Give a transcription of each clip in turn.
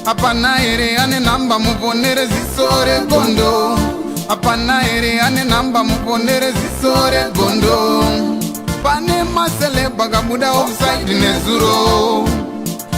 Apana ere ane namba muponere zisore gondo. Apana ere ane namba muponere zisore gondo. Pane masele bagabuda offside nezuro.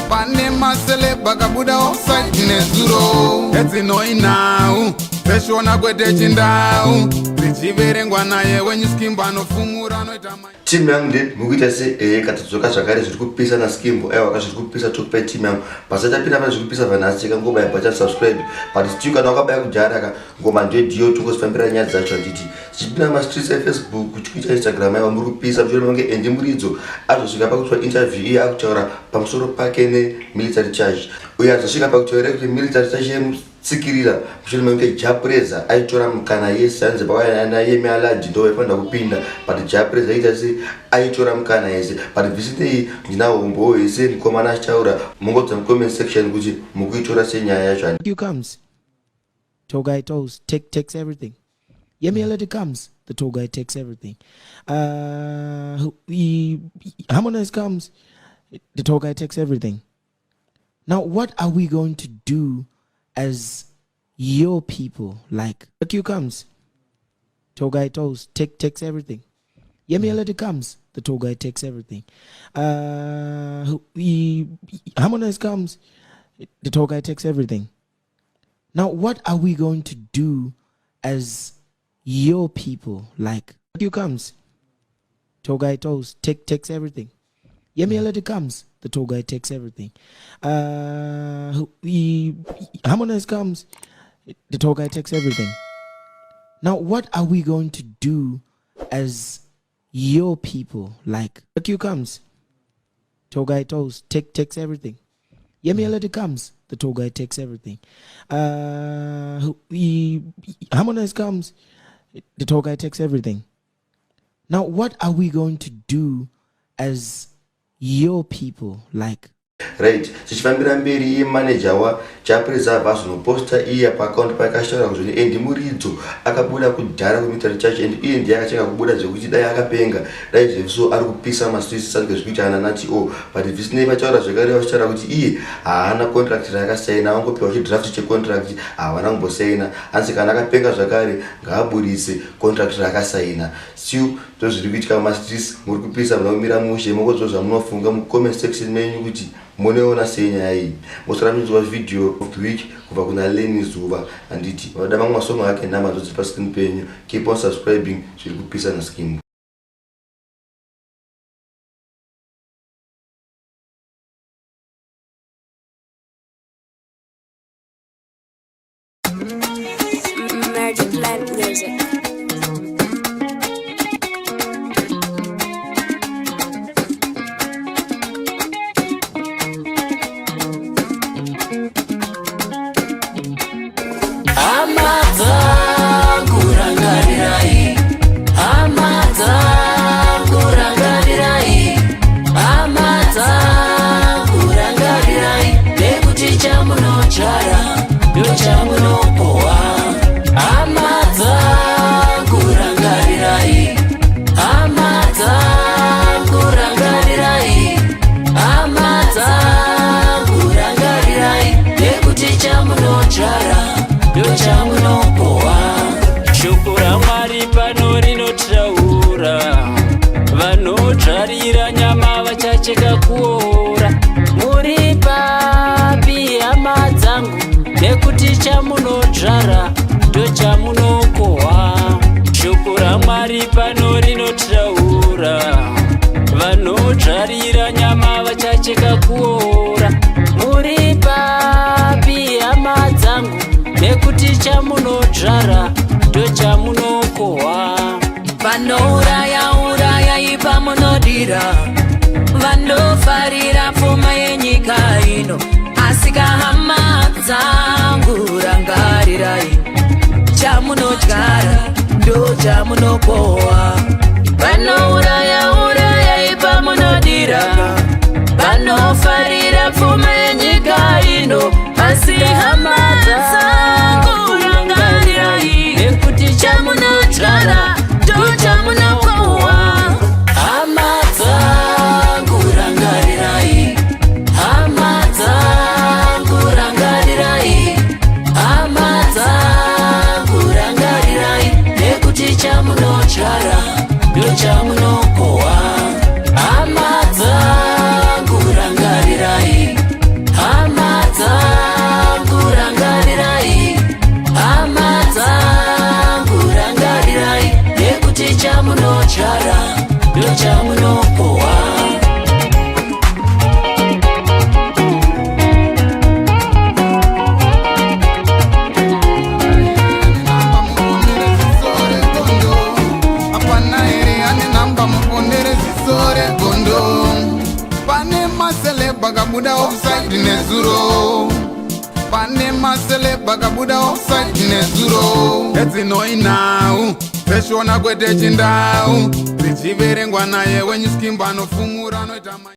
Pane masele bagabuda offside nezuro. Eti noi now. Peshona kwete chindau. Zichiverengwa naye when you skimba no fumura no itama. Team yangu ndi mukuita se katadzoka zvakare zviri kupisa na skimbo waka zviri kupisa tokupa team yangu pasata pina pane zviri kupisa vanhasi cheka ngoma yapacha subscribe but still kana wakabaya kujara ka ngoma ndio tungosifambira nyaya dzacho anditi chipina ma streets ya Facebook kuchikuita Instagram yawo muri kupisa mjoro mange endi muridzo azosvika pakutwa interview iya akutaura pamusoro pake ne military charge uya azosvika pakutaura kuti military charge tsikirira mshilo mange JAH PRAYZAH aitora mukana yese anze pakaya na yemi aladi ndo yafanda kupinda but JAH PRAYZAH ita se aitora mukana yese but visitei ndinawo umbo yese ndikomana chaura mungodza mu comment section kuti mukuitora senyaya yacho you comes tour guide takes everything. Yemi aladi comes, the tour guide takes everything. Harmonize comes, the tour guide takes everything. Now what are we going to do as your people? Like you comes, tour guide takes everything. Yemi aladi comes, the tour guide takes everything. Harmonize comes, the tour guide takes everything. Now what are we going to do as your people? Like you comes, tour guide takes everything. Yemi aladi comes, the tour guide takes everything. Harmonize comes, the tour guide takes everything. Now what are we going to do as your people? Like you comes, tour guide takes everything. Yemi aladi comes, the tour guide takes everything. Harmonize comes, the tour guide takes everything. Now what are we going to do as your people? Like right chichifambira mberi manager wa JAH PRAYZAH vazono posta iya pa account pa akashora kuti endi muridzo akabuda kudhara ku military charge and iye ndiye akacheka kubuda zvekuti dai akapenga dai zveso ari kupisa ma streets sange zvikuita ana nati but visine vachaura zvekare vachitaura kuti iye haana contract yakasaina wangopiwa chi draft che contract havana kumbosaina asi kana akapenga zvakare ngaaburise contract yakasaina siu zviri kuitika ma streets muri kupisa munomira mushe mokozozva munofunga mu comment section menyu kuti muneona senya iyi mosaramidzwa video of the week kubva kuna Leni Zuva anditi vada mamwe masomo ake namba dzodzi pa screen penyu. Keep on subscribing zviri kupisa na skin. Shukura Mwari pano rinotaura vanodzvarira nyama vachacheka kuora. Muri papi hama dzangu nekuti chamunodzvara ndochamunokohwa. Shukura Mwari pano rinotaura vanodzvarira nyama vachacheka kuora. Muri papi hama dzangu nekuti chamunodzvara ndochamunokohwa. Vanouraya ipa munodira, vanofarira pfuma yenyika ino, asika hama dzangu rangarirai, chamunodyara ndochamunokohwa. Vanouraya ipa munodira, vanofarira pfuma yenyika ino, asika hama dzangu rangarirai, nekuti chamunodyara ndochamunokohwa. Hama dzangu rangarirai, hama dzangu rangarirai. maseleba kabuda offside nezuro. Pane maseleba kabuda offside nezuro. Etsinoi now feshona kwete chindau. Zichiverengwa naye when you skimba no fumura no itama.